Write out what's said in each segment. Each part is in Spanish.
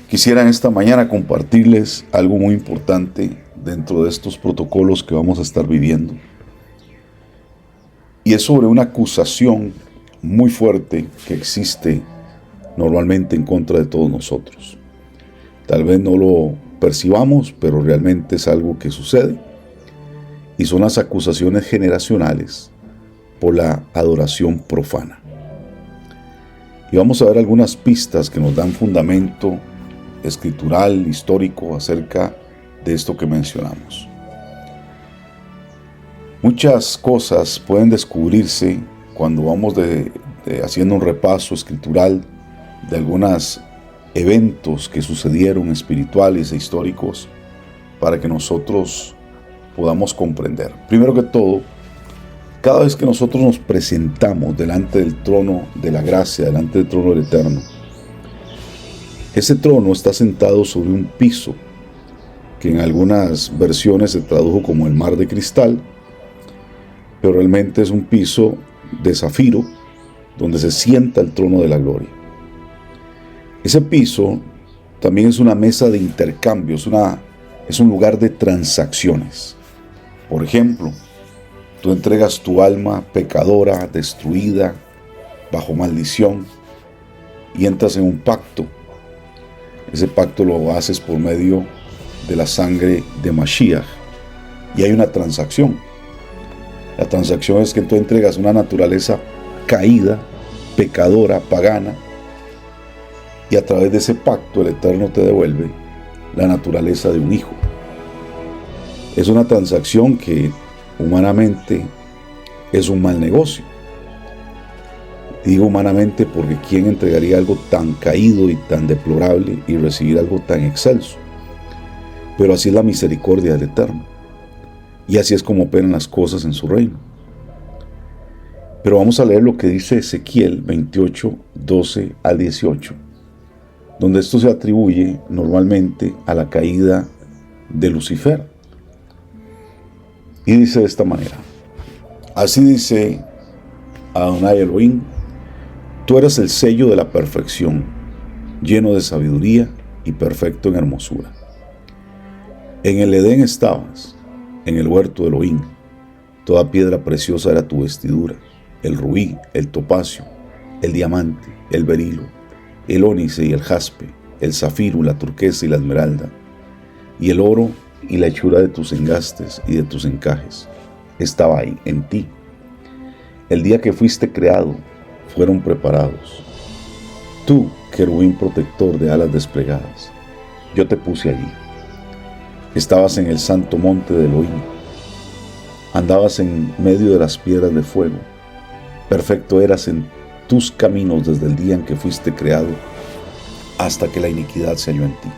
Quisiera en esta mañana compartirles algo muy importante dentro de estos protocolos que vamos a estar viviendo. Y es sobre una acusación muy fuerte que existe normalmente en contra de todos nosotros. Tal vez no lo percibamos, pero realmente es algo que sucede. Y son las acusaciones generacionales por la adoración profana. Y vamos a ver algunas pistas que nos dan fundamento escritural, histórico, acerca de esto que mencionamos. Muchas cosas pueden descubrirse cuando vamos haciendo un repaso escritural de algunos eventos que sucedieron espirituales e históricos para que nosotros podamos comprender. Primero que todo, cada vez que nosotros nos presentamos delante del trono de la gracia, delante del trono del Eterno, ese trono está sentado sobre un piso que en algunas versiones se tradujo como el mar de cristal, pero realmente es un piso de zafiro donde se sienta el trono de la gloria. Ese piso también es una mesa de intercambio, es un lugar de transacciones. Por ejemplo, tú entregas tu alma pecadora, destruida, bajo maldición, y entras en un pacto. Ese pacto lo haces por medio de la sangre de Mashiach, y hay una transacción. La transacción es que tú entregas una naturaleza caída, pecadora, pagana, y a través de ese pacto el Eterno te devuelve la naturaleza de un hijo. Es una transacción que humanamente es un mal negocio. Digo humanamente porque ¿quién entregaría algo tan caído y tan deplorable y recibir algo tan excelso? Pero así es la misericordia del Eterno. Y así es como operan las cosas en su reino. Pero vamos a leer lo que dice Ezequiel 28, 12 al 18, donde esto se atribuye normalmente a la caída de Lucifer. Y dice de esta manera: así dice Adonai Elohim, tú eres el sello de la perfección, lleno de sabiduría y perfecto en hermosura. En el Edén estabas, en el huerto de Elohim. Toda piedra preciosa era tu vestidura: el rubí, el topacio, el diamante, el berilo, el ónice y el jaspe, el zafiro, la turquesa y la esmeralda, y el oro y la hechura de tus engastes y de tus encajes estaba ahí en ti. El día que fuiste creado fueron preparados. Tú, querubín protector de alas desplegadas, yo te puse allí. Estabas en el santo monte de Elohim. Andabas en medio de las piedras de fuego. Perfecto eras en tus caminos desde el día en que fuiste creado hasta que la iniquidad se halló en ti.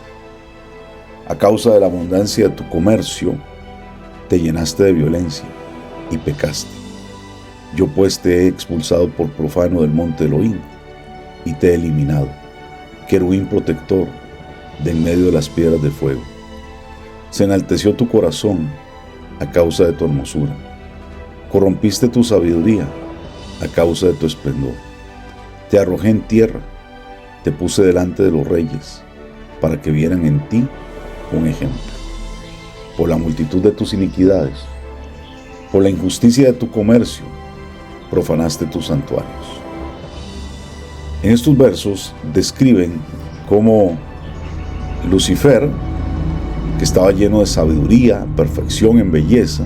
A causa de la abundancia de tu comercio, te llenaste de violencia y pecaste. Yo pues te he expulsado por profano del monte Elohim y te he eliminado, querubín protector de en medio de las piedras de fuego. Se enalteció tu corazón a causa de tu hermosura. Corrompiste tu sabiduría a causa de tu esplendor. Te arrojé en tierra, te puse delante de los reyes, para que vieran en ti un ejemplo. Por la multitud de tus iniquidades, por la injusticia de tu comercio, profanaste tus santuarios. En estos versos describen cómo Lucifer, que estaba lleno de sabiduría, perfección en belleza,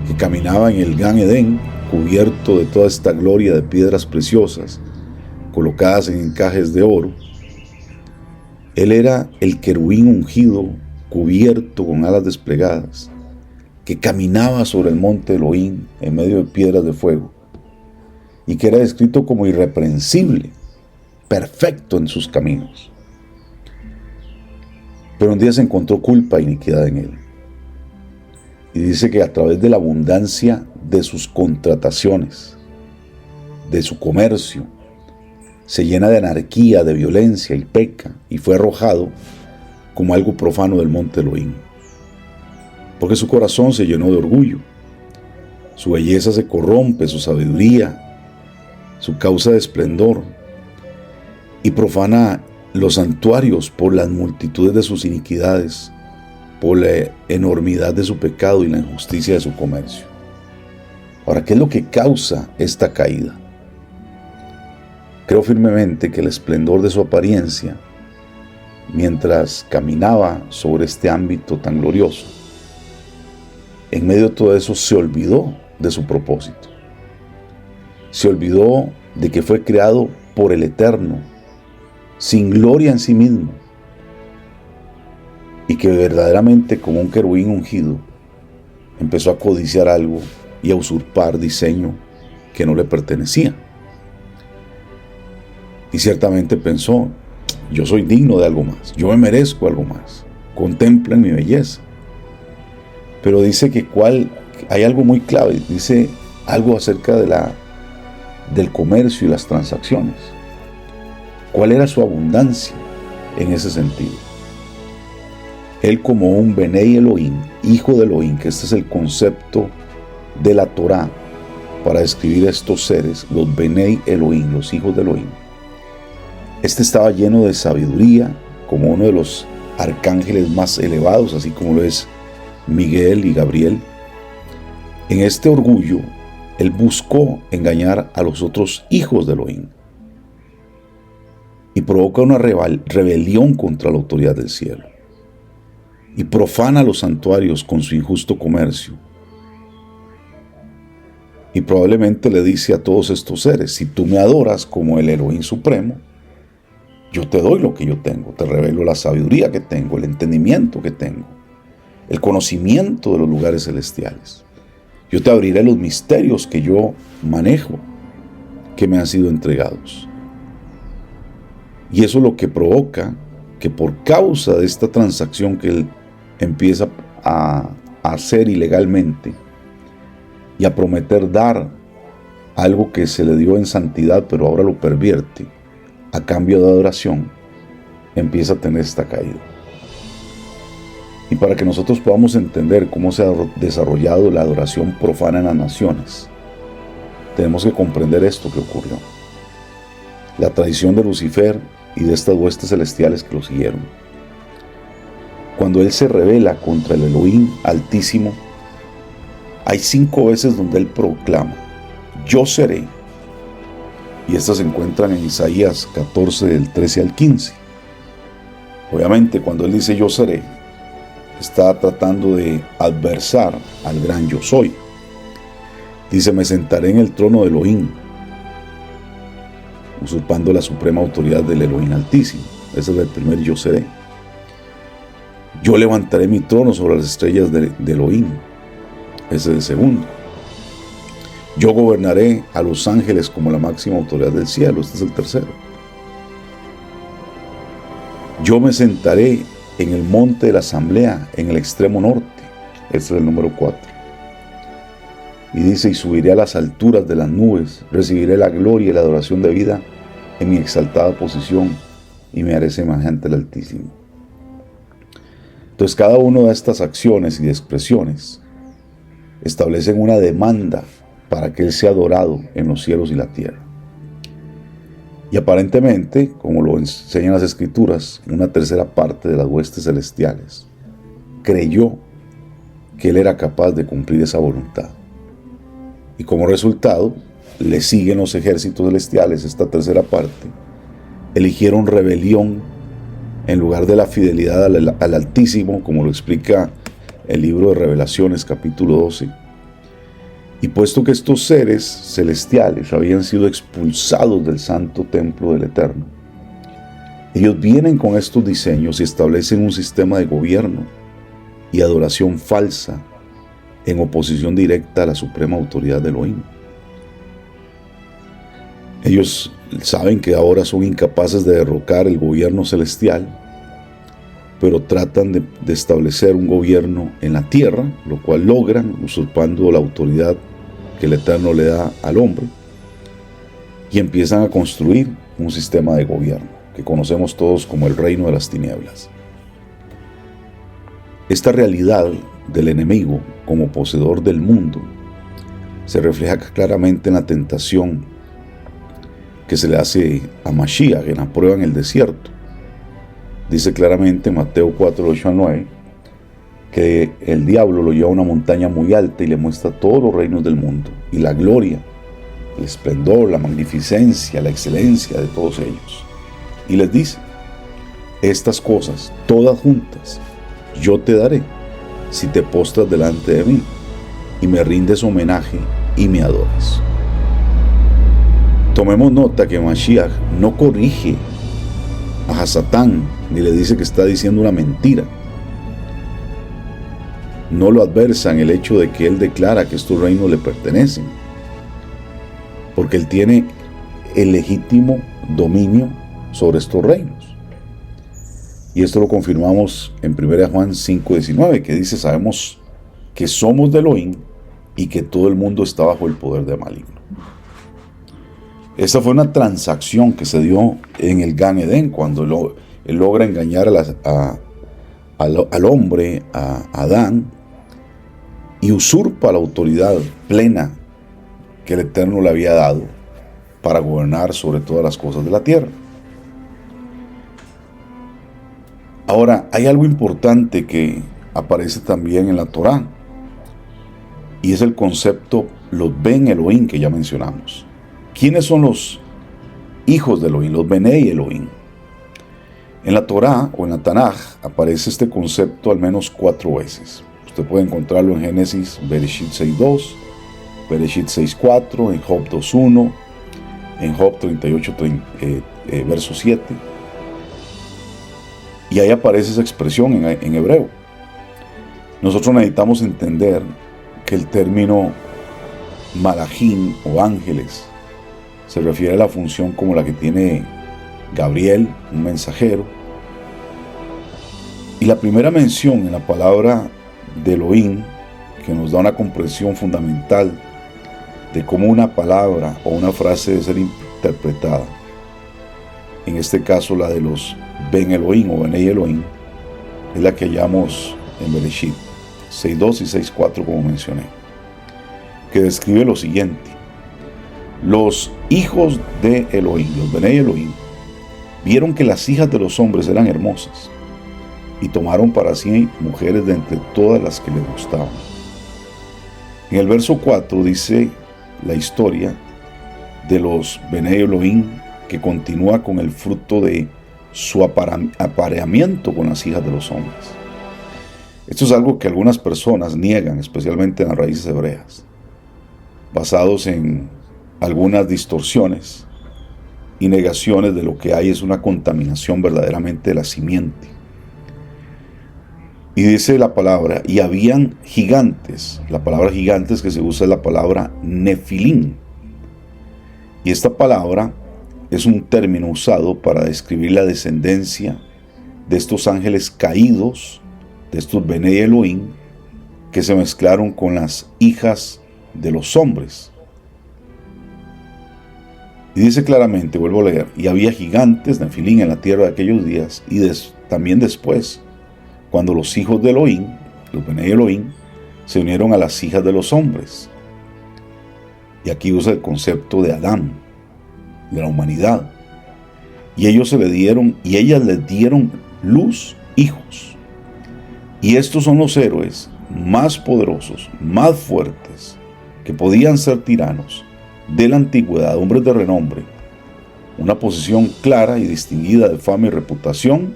que caminaba en el Gan Edén, cubierto de toda esta gloria de piedras preciosas, colocadas en encajes de oro. Él era el querubín ungido, cubierto con alas desplegadas, que caminaba sobre el monte Elohim en medio de piedras de fuego, y que era descrito como irreprensible, perfecto en sus caminos. Pero un día se encontró culpa e iniquidad en él. Y dice que a través de la abundancia de sus contrataciones, de su comercio, se llena de anarquía, de violencia y peca, y fue arrojado como algo profano del monte Elohim. Porque su corazón se llenó de orgullo, su belleza se corrompe, su sabiduría, su causa de esplendor, y profana los santuarios por las multitudes de sus iniquidades, por la enormidad de su pecado y la injusticia de su comercio. Ahora, ¿qué es lo que causa esta caída? Creo firmemente que el esplendor de su apariencia, mientras caminaba sobre este ámbito tan glorioso, en medio de todo eso se olvidó de su propósito. Se olvidó de que fue creado por el Eterno, sin gloria en sí mismo, y que verdaderamente como un querubín ungido empezó a codiciar algo y a usurpar diseño que no le pertenecía. Y ciertamente pensó: yo soy digno de algo más, yo me merezco algo más, contemplen mi belleza. Pero dice que hay algo muy clave, dice algo acerca del comercio y las transacciones. ¿Cuál era su abundancia en ese sentido? Él, como un Benei Elohim, hijo de Elohim, que este es el concepto de la Torá para describir a estos seres, los Benei Elohim, los hijos de Elohim. Este estaba lleno de sabiduría, como uno de los arcángeles más elevados, así como lo es Miguel y Gabriel. En este orgullo, él buscó engañar a los otros hijos de Elohim y provoca una rebelión contra la autoridad del cielo y profana los santuarios con su injusto comercio. Y probablemente le dice a todos estos seres: si tú me adoras como el Elohim supremo, yo te doy lo que yo tengo, te revelo la sabiduría que tengo, el entendimiento que tengo, el conocimiento de los lugares celestiales. Yo te abriré los misterios que yo manejo, que me han sido entregados. Y eso es lo que provoca que, por causa de esta transacción que él empieza a hacer ilegalmente y a prometer dar algo que se le dio en santidad, pero ahora lo pervierte a cambio de adoración, empieza a tener esta caída. Y para que nosotros podamos entender cómo se ha desarrollado la adoración profana en las naciones, tenemos que comprender esto que ocurrió. La tradición de Lucifer y de estas huestes celestiales que lo siguieron. Cuando él se rebela contra el Elohim Altísimo, hay 5 veces donde él proclama: yo seré. Y estas se encuentran en Isaías 14, del 13 al 15. Obviamente, cuando él dice yo seré, está tratando de adversar al gran yo soy. Dice: me sentaré en el trono de Elohim, usurpando la suprema autoridad del Elohim Altísimo. Ese es el primer yo seré. Yo levantaré mi trono sobre las estrellas de Elohim. Ese es el segundo. Yo gobernaré a los ángeles como la máxima autoridad del cielo. Este es el tercero. Yo me sentaré en el monte de la asamblea, en el extremo norte. Este es el número 4. Y dice: y subiré a las alturas de las nubes, recibiré la gloria y la adoración de vida en mi exaltada posición, y me haré semejante al Altísimo. Entonces, cada una de estas acciones y expresiones establecen una demanda para que Él sea adorado en los cielos y la tierra. Y aparentemente, como lo enseñan las Escrituras, una tercera parte de las huestes celestiales creyó que Él era capaz de cumplir esa voluntad. Y como resultado, le siguen los ejércitos celestiales, esta tercera parte, eligieron rebelión en lugar de la fidelidad al Altísimo, como lo explica el libro de Revelaciones, capítulo 12. Y puesto que estos seres celestiales habían sido expulsados del santo templo del Eterno, ellos vienen con estos diseños y establecen un sistema de gobierno y adoración falsa en oposición directa a la suprema autoridad de Elohim. Ellos saben que ahora son incapaces de derrocar el gobierno celestial, pero tratan de establecer un gobierno en la tierra, lo cual logran usurpando la autoridad que el Eterno le da al hombre, y empiezan a construir un sistema de gobierno que conocemos todos como el reino de las tinieblas. Esta realidad del enemigo como poseedor del mundo se refleja claramente en la tentación que se le hace a Mashiach en la prueba en el desierto, Dice claramente en Mateo 4, 8 al 9, que el diablo lo lleva a una montaña muy alta y le muestra todos los reinos del mundo y la gloria, el esplendor, la magnificencia, la excelencia de todos ellos. Y les dice: estas cosas, todas juntas, yo te daré si te postras delante de mí y me rindes homenaje y me adoras. Tomemos nota que Mashiach no corrige a Hasatán ni le dice que está diciendo una mentira. No lo adversa en el hecho de que él declara que estos reinos le pertenecen, porque él tiene el legítimo dominio sobre estos reinos. Y esto lo confirmamos en 1 Juan 5:19, que dice: sabemos que somos de Elohim y que todo el mundo está bajo el poder del maligno. Esta fue una transacción que se dio en el Gan Edén, cuando él logra engañar al hombre, a Adán, y usurpa la autoridad plena que el Eterno le había dado para gobernar sobre todas las cosas de la tierra. Ahora, hay algo importante que aparece también en la Torá, y es el concepto los Ben Elohim que ya mencionamos. ¿Quiénes son los hijos de Elohim, los Benei Elohim? En la Torá o en la Tanaj aparece este concepto al menos 4 veces. Usted puede encontrarlo en Génesis, Bereshit 6.2, Bereshit 6.4, en Job 2.1, en Job 38, verso 7. Y ahí aparece esa expresión en hebreo. Nosotros necesitamos entender que el término malachim o ángeles se refiere a la función como la que tiene Gabriel, un mensajero. Y la primera mención en la palabra de Elohim, que nos da una comprensión fundamental de cómo una palabra o una frase debe ser interpretada, en este caso la de los Ben Elohim o Benei Elohim, es la que hallamos en Bereshit 6.2 y 6.4, como mencioné, que describe lo siguiente: los hijos de Elohim, los Benei Elohim, vieron que las hijas de los hombres eran hermosas y tomaron para sí mujeres de entre todas las que les gustaban. En el verso 4 dice la historia de los Benei Elohim, que continúa con el fruto de su apareamiento con las hijas de los hombres. Esto es algo que algunas personas niegan, especialmente en las raíces hebreas, basados en algunas distorsiones y negaciones de lo que hay es una contaminación verdaderamente de la simiente. Y dice la palabra: y habían gigantes. La palabra gigantes que se usa es la palabra nefilim. Y esta palabra es un término usado para describir la descendencia de estos ángeles caídos, de estos Benei Elohim, que se mezclaron con las hijas de los hombres. Y dice claramente, vuelvo a leer: y había gigantes, nefilim, en la tierra de aquellos días, y también después, cuando los hijos de Elohim, los Benei Elohim, se unieron a las hijas de los hombres. Y aquí usa el concepto de Adán, de la humanidad. Y ellas les dieron luz hijos. Y estos son los héroes más poderosos, más fuertes, que podían ser tiranos de la antigüedad, hombres de renombre, una posición clara y distinguida de fama y reputación.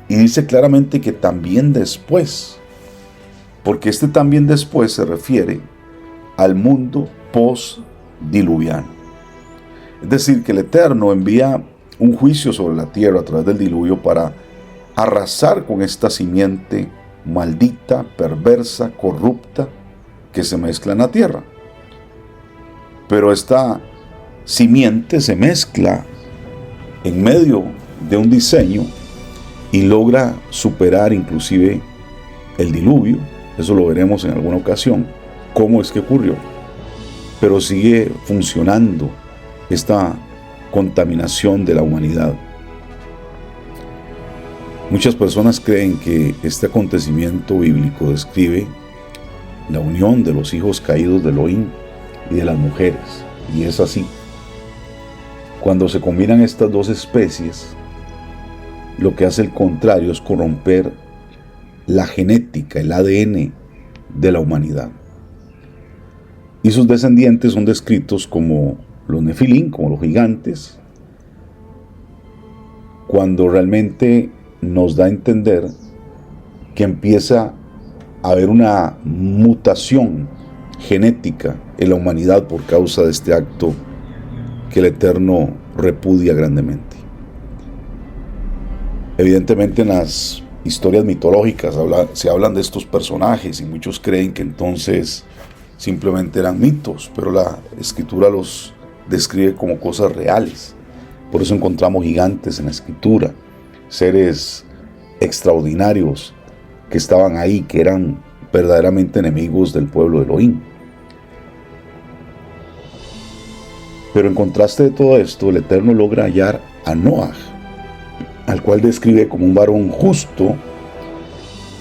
Y dice claramente que también después, porque este también después se refiere al mundo post-diluviano. Es decir, que el Eterno envía un juicio sobre la tierra a través del diluvio para arrasar con esta simiente maldita, perversa, corrupta, que se mezcla en la tierra. Pero esta simiente se mezcla en medio de un diseño y logra superar inclusive el diluvio. Eso lo veremos en alguna ocasión, cómo es que ocurrió. Pero sigue funcionando esta contaminación de la humanidad. Muchas personas creen que este acontecimiento bíblico describe la unión de los hijos caídos de Elohim y de las mujeres, y es así. Cuando se combinan estas dos especies, lo que hace el contrario es corromper la genética, el ADN de la humanidad. Y sus descendientes son descritos como los Nefilín, como los gigantes, cuando realmente nos da a entender que empieza a haber una mutación genética en la humanidad por causa de este acto que el Eterno repudia grandemente. Evidentemente en las historias mitológicas se hablan de estos personajes y muchos creen que entonces simplemente eran mitos, pero la Escritura los describe como cosas reales. Por eso encontramos gigantes en la Escritura, seres extraordinarios que estaban ahí, que eran verdaderamente enemigos del pueblo de Elohim. Pero en contraste de todo esto, el Eterno logra hallar a Noaj, al cual describe como un varón justo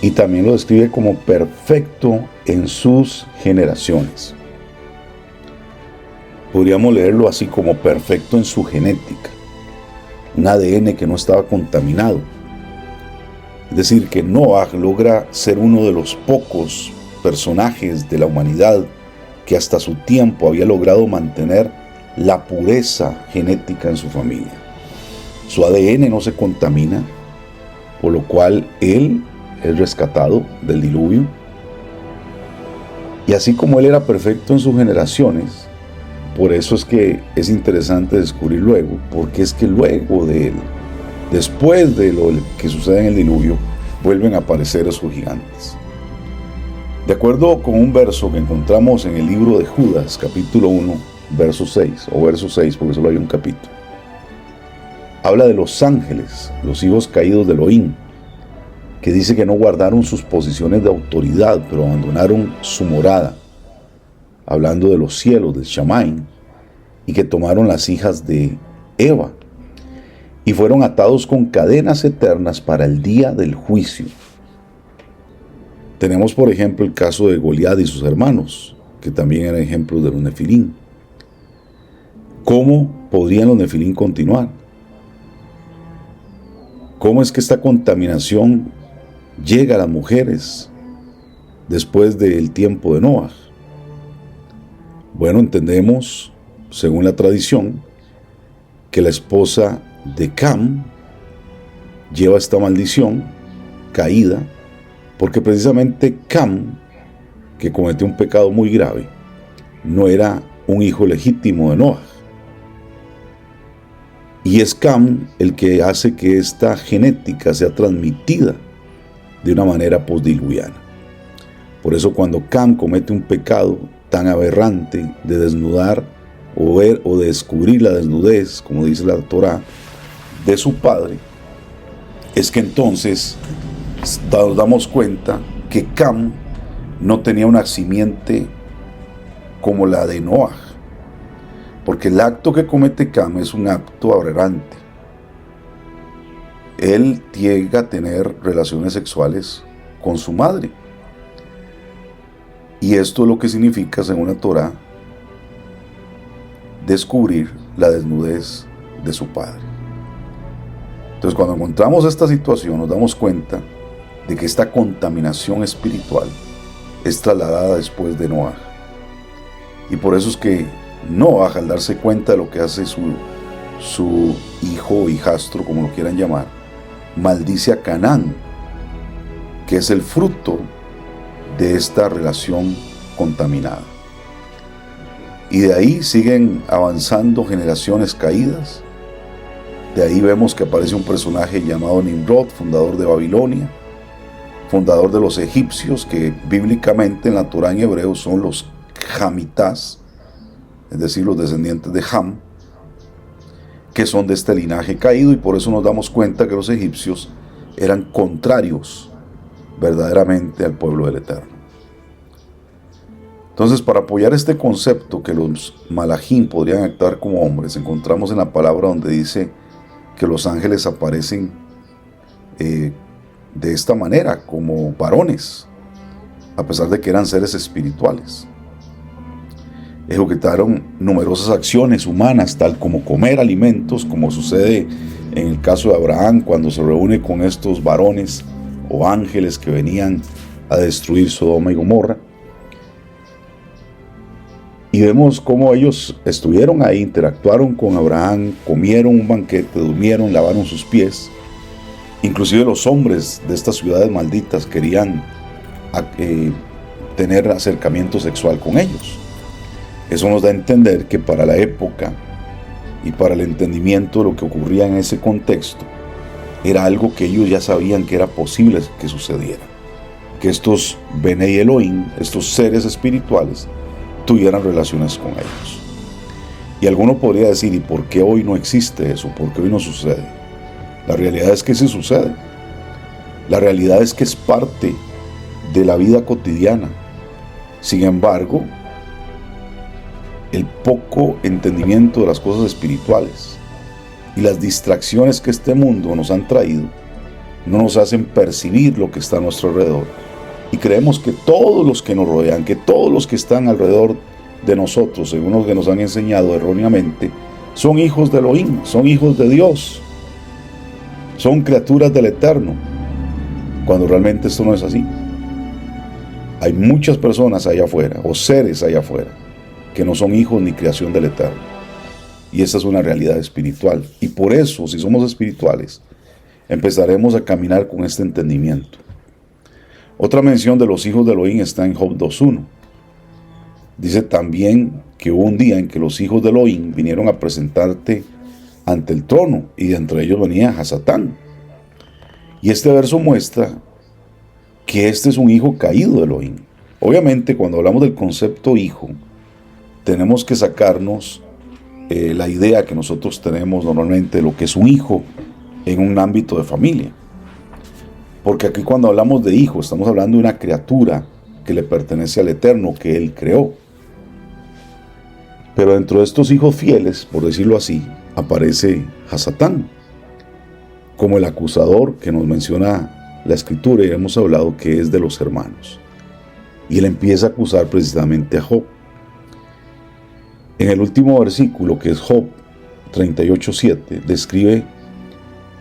y también lo describe como perfecto en sus generaciones. Podríamos leerlo así como perfecto en su genética, un ADN que no estaba contaminado. Es decir, que Noaj logra ser uno de los pocos personajes de la humanidad que hasta su tiempo había logrado mantener la pureza genética en su familia. Su ADN no se contamina, por lo cual él es rescatado del diluvio. Y así como él era perfecto en sus generaciones, por eso es que es interesante descubrir luego, porque es que luego de él, después de lo que sucede en el diluvio, vuelven a aparecer esos gigantes. De acuerdo con un verso que encontramos en el libro de Judas, capítulo 1, verso 6, o verso 6, porque solo hay un capítulo, habla de los ángeles, los hijos caídos de Elohim, que dice que no guardaron sus posiciones de autoridad, pero abandonaron su morada, hablando de los cielos, del Shamaim, y que tomaron las hijas de Eva, y fueron atados con cadenas eternas para el día del juicio. Tenemos, por ejemplo, el caso de Goliat y sus hermanos, que también eran ejemplos de los Nefilín. ¿Cómo podrían los Nefilín continuar? ¿Cómo es que esta contaminación llega a las mujeres después del tiempo de Noaj? Bueno, entendemos, según la tradición, que la esposa de Cam lleva esta maldición caída, porque precisamente Cam, que cometió un pecado muy grave, no era un hijo legítimo de Noaj. Y es Cam el que hace que esta genética sea transmitida de una manera postdiluviana. Por eso cuando Cam comete un pecado tan aberrante de desnudar o ver o de descubrir la desnudez, como dice la Torá, de su padre, es que entonces nos damos cuenta que Cam no tenía una simiente como la de Noaj, porque el acto que comete Cam es un acto aberrante. Él llega a tener relaciones sexuales con su madre, y esto es lo que significa, según la Torá, descubrir la desnudez de su padre. Entonces, cuando encontramos esta situación, nos damos cuenta de que esta contaminación espiritual es trasladada después de Noaj. Y por eso es que Noaj, al darse cuenta de lo que hace su hijo o hijastro, como lo quieran llamar, maldice a Canaán, que es el fruto de esta relación contaminada. Y de ahí siguen avanzando generaciones caídas. De ahí vemos que aparece un personaje llamado Nimrod, fundador de Babilonia, fundador de los egipcios, que bíblicamente en la Torá en hebreo son los Hamitás, es decir, los descendientes de Ham, que son de este linaje caído, y por eso nos damos cuenta que los egipcios eran contrarios verdaderamente al pueblo del Eterno. Entonces, para apoyar este concepto que los malajim podrían actuar como hombres, encontramos en la palabra donde dice que los ángeles aparecen de esta manera, como varones, a pesar de que eran seres espirituales. ejecutaron numerosas acciones humanas, tal como comer alimentos, como sucede en el caso de Abraham cuando se reúne con estos varones o ángeles que venían a destruir Sodoma y Gomorra. Y vemos cómo ellos estuvieron ahí, interactuaron con Abraham, comieron un banquete, durmieron, lavaron sus pies. Inclusive los hombres de estas ciudades malditas querían tener acercamiento sexual con ellos. Eso nos da a entender que para la época y para el entendimiento de lo que ocurría en ese contexto, era algo que ellos ya sabían que era posible que sucediera. Que estos Benei Elohim, estos seres espirituales, tuvieran relaciones con ellos. Y alguno podría decir, ¿y por qué hoy no existe eso? ¿Por qué hoy no sucede? La realidad es que sí sucede. La realidad es que es parte de la vida cotidiana. Sin embargo, el poco entendimiento de las cosas espirituales y las distracciones que este mundo nos han traído no nos hacen percibir lo que está a nuestro alrededor. Y creemos que todos los que nos rodean, que todos los que están alrededor de nosotros, según lo que nos han enseñado erróneamente, son hijos de Elohim, son hijos de Dios, son criaturas del Eterno, cuando realmente esto no es así. Hay muchas personas allá afuera, o seres allá afuera, que no son hijos ni creación del Eterno. Y esa es una realidad espiritual. Y por eso, si somos espirituales, empezaremos a caminar con este entendimiento. Otra mención de los hijos de Elohim está en Job 2.1. Dice también que hubo un día en que los hijos de Elohim vinieron a presentarte ante el trono, y de entre ellos venía Hasatán. Y este verso muestra que este es un hijo caído de Elohim. Obviamente, cuando hablamos del concepto hijo, tenemos que sacarnos la idea que nosotros tenemos normalmente de lo que es un hijo en un ámbito de familia. Porque aquí cuando hablamos de hijo, estamos hablando de una criatura que le pertenece al Eterno, que Él creó. Pero dentro de estos hijos fieles, por decirlo así, aparece Hasatán, como el acusador que nos menciona la Escritura, y hemos hablado que es de los hermanos. Y él empieza a acusar precisamente a Job. En el último versículo, que es Job 38.7, describe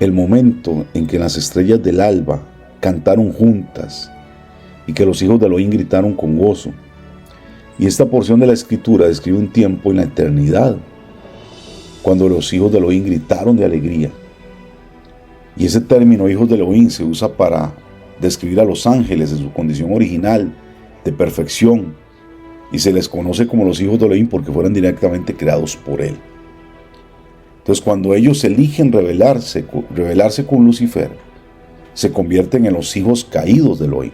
el momento en que las estrellas del alba cantaron juntas y que los hijos de Elohim gritaron con gozo. Y esta porción de la Escritura describe un tiempo en la eternidad, cuando los hijos de Elohim gritaron de alegría. Y ese término, hijos de Elohim, se usa para describir a los ángeles en su condición original de perfección, y se les conoce como los hijos de Elohim porque fueron directamente creados por Él. Entonces, cuando ellos eligen rebelarse con Lucifer, se convierten en los hijos caídos de Elohim.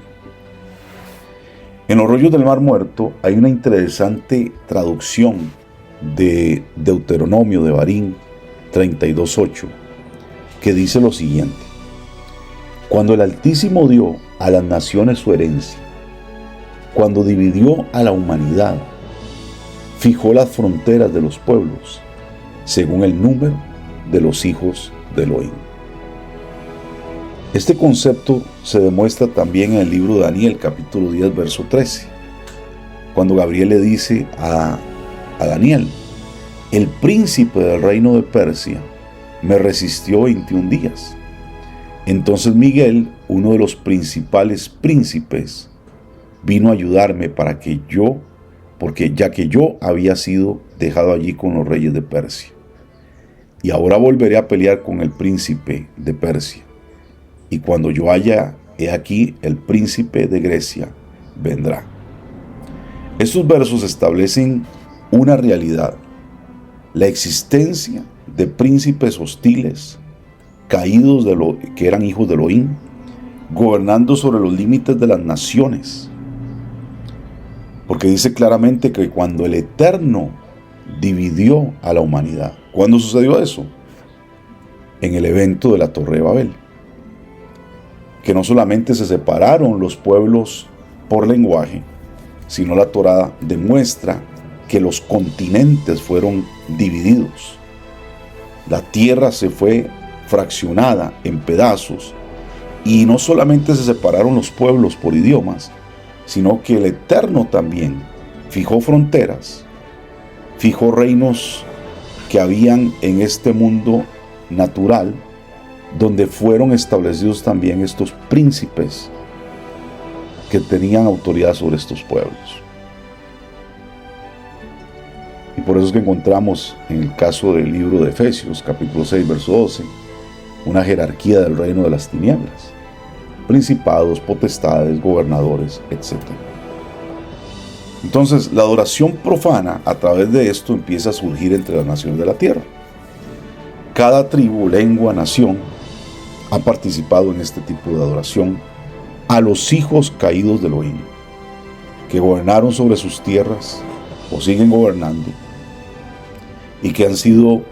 En los rollos del Mar Muerto hay una interesante traducción de Deuteronomio de Barín 32.8, que dice lo siguiente: cuando el Altísimo dio a las naciones su herencia, cuando dividió a la humanidad, fijó las fronteras de los pueblos según el número de los hijos de Elohim. Este concepto se demuestra también en el libro de Daniel, capítulo 10, verso 13, cuando Gabriel le dice a Daniel: el príncipe del reino de Persia me resistió 21 días. Entonces Miguel, uno de los principales príncipes, vino a ayudarme porque ya que yo había sido dejado allí con los reyes de Persia. Y ahora volveré a pelear con el príncipe de Persia. Y cuando yo haya, he aquí, el príncipe de Grecia vendrá. Estos versos establecen una realidad: la existencia de príncipes hostiles, caídos que eran hijos de Elohim, gobernando sobre los límites de las naciones. Porque dice claramente que cuando el Eterno dividió a la humanidad, ¿cuándo sucedió eso? En el evento de la Torre de Babel. Que no solamente se separaron los pueblos por lenguaje, sino la Torá demuestra que los continentes fueron divididos. La tierra se fue fraccionada en pedazos, y no solamente se separaron los pueblos por idiomas, sino que el Eterno también fijó fronteras fijó reinos que habían en este mundo natural, donde fueron establecidos también estos príncipes que tenían autoridad sobre estos pueblos. Y por eso es que encontramos en el caso del libro de Efesios, capítulo 6, verso 12, una jerarquía del reino de las tinieblas, principados, potestades, gobernadores, etc. Entonces, la adoración profana a través de esto empieza a surgir entre las naciones de la tierra. Cada tribu, lengua, nación ha participado en este tipo de adoración a los hijos caídos de Elohim, que gobernaron sobre sus tierras o siguen gobernando y que han sido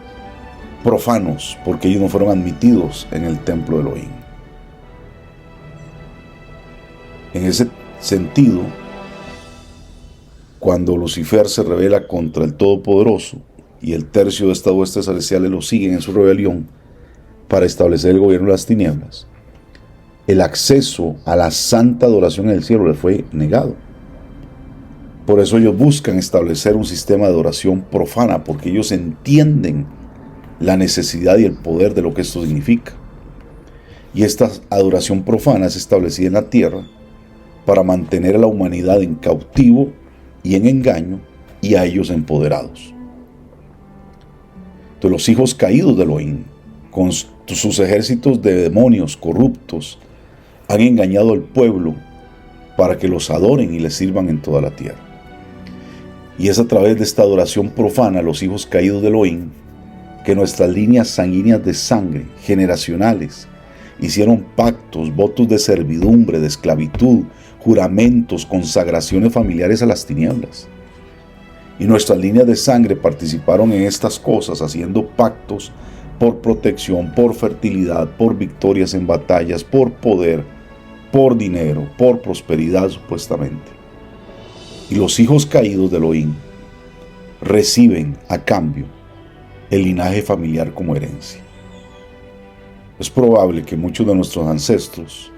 profanos porque ellos no fueron admitidos en el templo de Elohim. En ese sentido, cuando Lucifer se rebela contra el Todopoderoso y el tercio de estas huestes celestiales lo siguen en su rebelión para establecer el gobierno de las tinieblas, el acceso a la santa adoración en el cielo le fue negado. Por eso ellos buscan establecer un sistema de adoración profana, porque ellos entienden la necesidad y el poder de lo que esto significa. Y esta adoración profana es establecida en la tierra para mantener a la humanidad en cautivo y en engaño, y a ellos empoderados. Entonces los hijos caídos de Elohim, con sus ejércitos de demonios corruptos, han engañado al pueblo para que los adoren y les sirvan en toda la tierra. Y es a través de esta adoración profana, los hijos caídos de Elohim, que nuestras líneas sanguíneas de sangre, generacionales, hicieron pactos, votos de servidumbre, de esclavitud, juramentos, consagraciones familiares a las tinieblas. Y nuestras líneas de sangre participaron en estas cosas, haciendo pactos por protección, por fertilidad, por victorias en batallas, por poder, por dinero, por prosperidad supuestamente. Y los hijos caídos de Elohim reciben a cambio el linaje familiar como herencia. Es probable que muchos de nuestros ancestros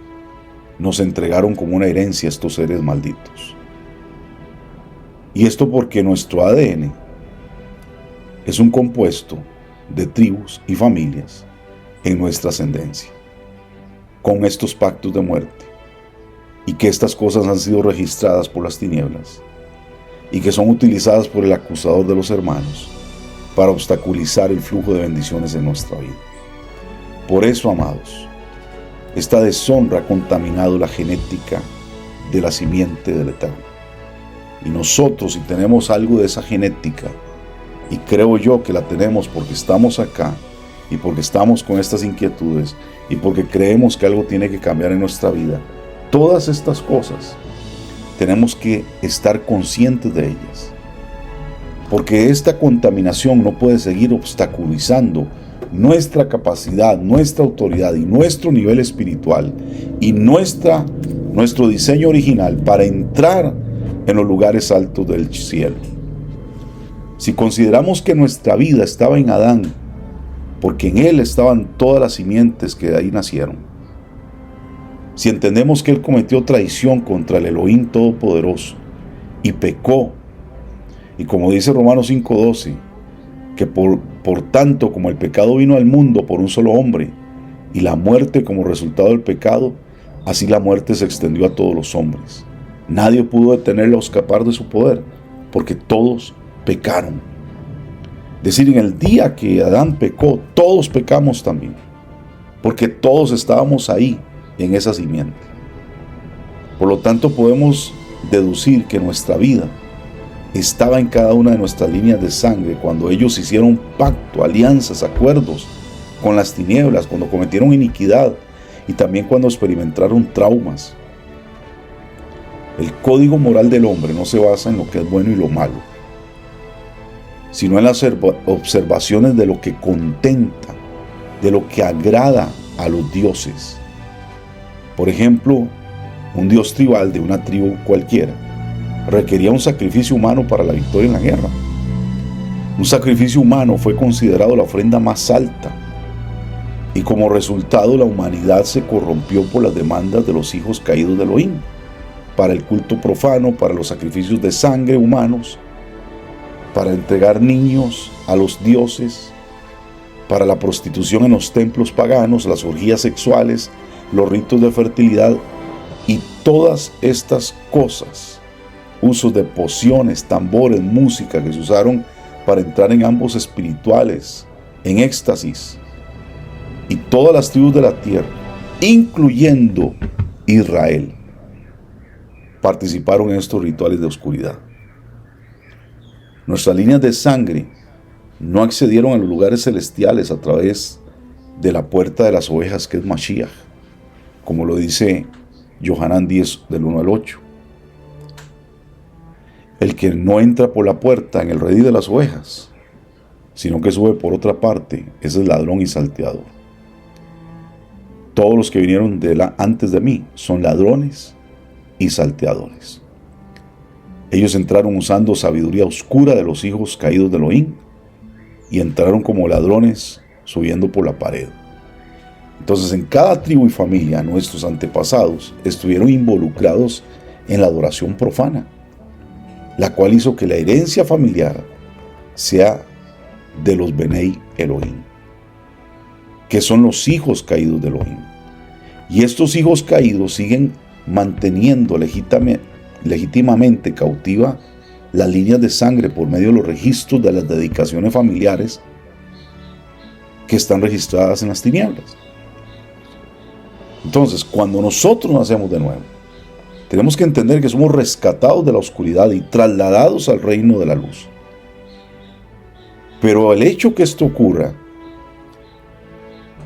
nos entregaron como una herencia a estos seres malditos. Y esto porque nuestro ADN es un compuesto de tribus y familias en nuestra ascendencia, con estos pactos de muerte, y que estas cosas han sido registradas por las tinieblas y que son utilizadas por el acusador de los hermanos para obstaculizar el flujo de bendiciones en nuestra vida. Por eso, amados, esta deshonra ha contaminado la genética de la simiente del Eterno. Y nosotros, si tenemos algo de esa genética, y creo yo que la tenemos porque estamos acá, y porque estamos con estas inquietudes, y porque creemos que algo tiene que cambiar en nuestra vida, todas estas cosas tenemos que estar conscientes de ellas. Porque esta contaminación no puede seguir obstaculizando nuestra capacidad, nuestra autoridad y nuestro nivel espiritual y nuestro diseño original para entrar en los lugares altos del cielo. Si consideramos que nuestra vida estaba en Adán, porque en él estaban todas las simientes que de ahí nacieron, si entendemos que él cometió traición contra el Elohim Todopoderoso y pecó, y como dice Romanos 5:12, que por tanto como el pecado vino al mundo por un solo hombre, y la muerte como resultado del pecado, así la muerte se extendió a todos los hombres. Nadie pudo detenerlo o escapar de su poder, porque todos pecaron. Es decir, en el día que Adán pecó, todos pecamos también, porque todos estábamos ahí, en esa simiente. Por lo tanto, podemos deducir que nuestra vida estaba en cada una de nuestras líneas de sangre cuando ellos hicieron pacto, alianzas, acuerdos con las tinieblas, cuando cometieron iniquidad y también cuando experimentaron traumas. El código moral del hombre no se basa en lo que es bueno y lo malo, sino en las observaciones de lo que contenta, de lo que agrada a los dioses. Por ejemplo, un dios tribal de una tribu cualquiera requería un sacrificio humano para la victoria en la guerra. Un sacrificio humano fue considerado la ofrenda más alta, y como resultado la humanidad se corrompió por las demandas de los hijos caídos de Elohim, para el culto profano, para los sacrificios de sangre humanos, para entregar niños a los dioses, para la prostitución en los templos paganos, las orgías sexuales, los ritos de fertilidad y todas estas cosas, usos de pociones, tambores, música que se usaron para entrar en ambos espirituales, en éxtasis, y todas las tribus de la tierra, incluyendo Israel, participaron en estos rituales de oscuridad. Nuestras líneas de sangre no accedieron a los lugares celestiales a través de la puerta de las ovejas, que es Mashiach, como lo dice Yohanan 10, del 1 al 8. El que no entra por la puerta en el redil de las ovejas, sino que sube por otra parte, ese es ladrón y salteador. Todos los que vinieron antes de mí son ladrones y salteadores. Ellos entraron usando sabiduría oscura de los hijos caídos de Elohim y entraron como ladrones subiendo por la pared. Entonces, en cada tribu y familia, nuestros antepasados estuvieron involucrados en la adoración profana, la cual hizo que la herencia familiar sea de los Benei Elohim, que son los hijos caídos de Elohim. Y estos hijos caídos siguen manteniendo legítimamente cautiva las líneas de sangre por medio de los registros de las dedicaciones familiares que están registradas en las tinieblas. Entonces, cuando nosotros nacemos de nuevo, tenemos que entender que somos rescatados de la oscuridad y trasladados al reino de la luz. Pero el hecho que esto ocurra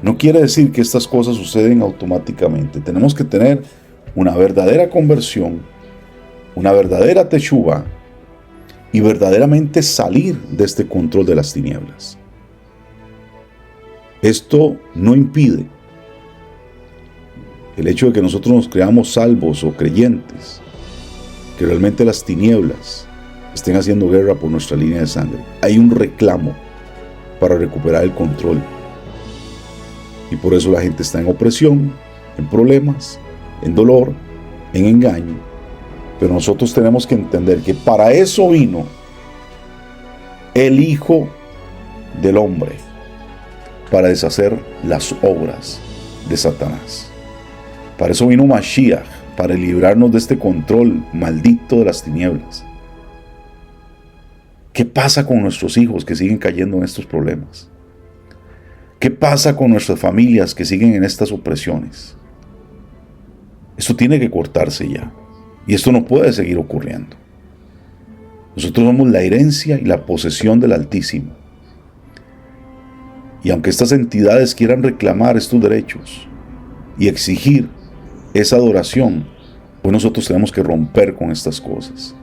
no quiere decir que estas cosas suceden automáticamente. Tenemos que tener una verdadera conversión, una verdadera teshuva y verdaderamente salir de este control de las tinieblas. Esto no impide el hecho de que nosotros nos creamos salvos o creyentes, que realmente las tinieblas estén haciendo guerra por nuestra línea de sangre. Hay un reclamo para recuperar el control. Y por eso la gente está en opresión, en problemas, en dolor, en engaño. Pero nosotros tenemos que entender que para eso vino el Hijo del Hombre, para deshacer las obras de Satanás. Para eso vino Mashiach, para librarnos de este control maldito de las tinieblas. ¿Qué pasa con nuestros hijos que siguen cayendo en estos problemas? ¿Qué pasa con nuestras familias que siguen en estas opresiones? Esto tiene que cortarse ya. Y esto no puede seguir ocurriendo. Nosotros somos la herencia y la posesión del Altísimo. Y aunque estas entidades quieran reclamar estos derechos y exigir esa adoración, pues nosotros tenemos que romper con estas cosas.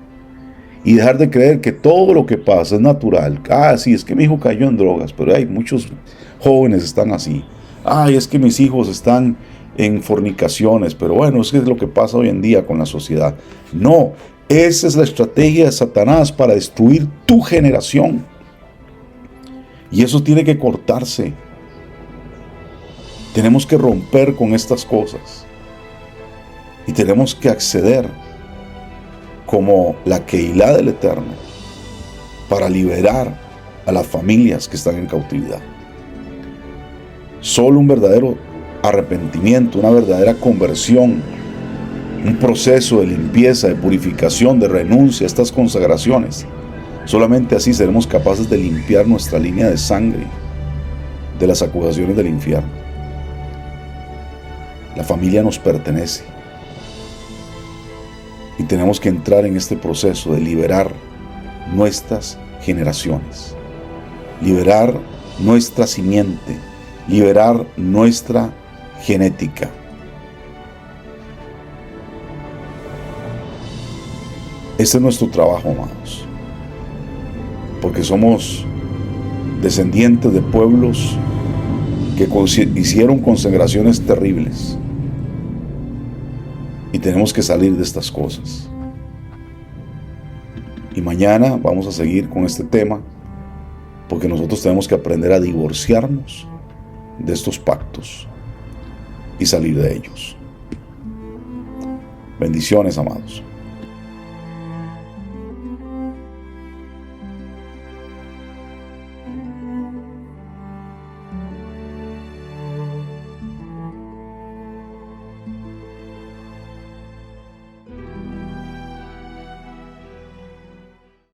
Y dejar de creer que todo lo que pasa es natural. Sí, es que mi hijo cayó en drogas, pero hay muchos jóvenes están así. Es que mis hijos están en fornicaciones, pero bueno, es que es lo que pasa hoy en día con la sociedad. No, esa es la estrategia de Satanás para destruir tu generación. Y eso tiene que cortarse. Tenemos que romper con estas cosas. Y tenemos que acceder como la Keilah del Eterno para liberar a las familias que están en cautividad. Solo un verdadero arrepentimiento, una verdadera conversión, un proceso de limpieza, de purificación, de renuncia a estas consagraciones. Solamente así seremos capaces de limpiar nuestra línea de sangre de las acusaciones del infierno. La familia nos pertenece. Y tenemos que entrar en este proceso de liberar nuestras generaciones, liberar nuestra simiente, liberar nuestra genética. Este es nuestro trabajo, amados, porque somos descendientes de pueblos que hicieron consagraciones terribles. Y tenemos que salir de estas cosas. Y mañana vamos a seguir con este tema, porque nosotros tenemos que aprender a divorciarnos de estos pactos y salir de ellos. Bendiciones, amados.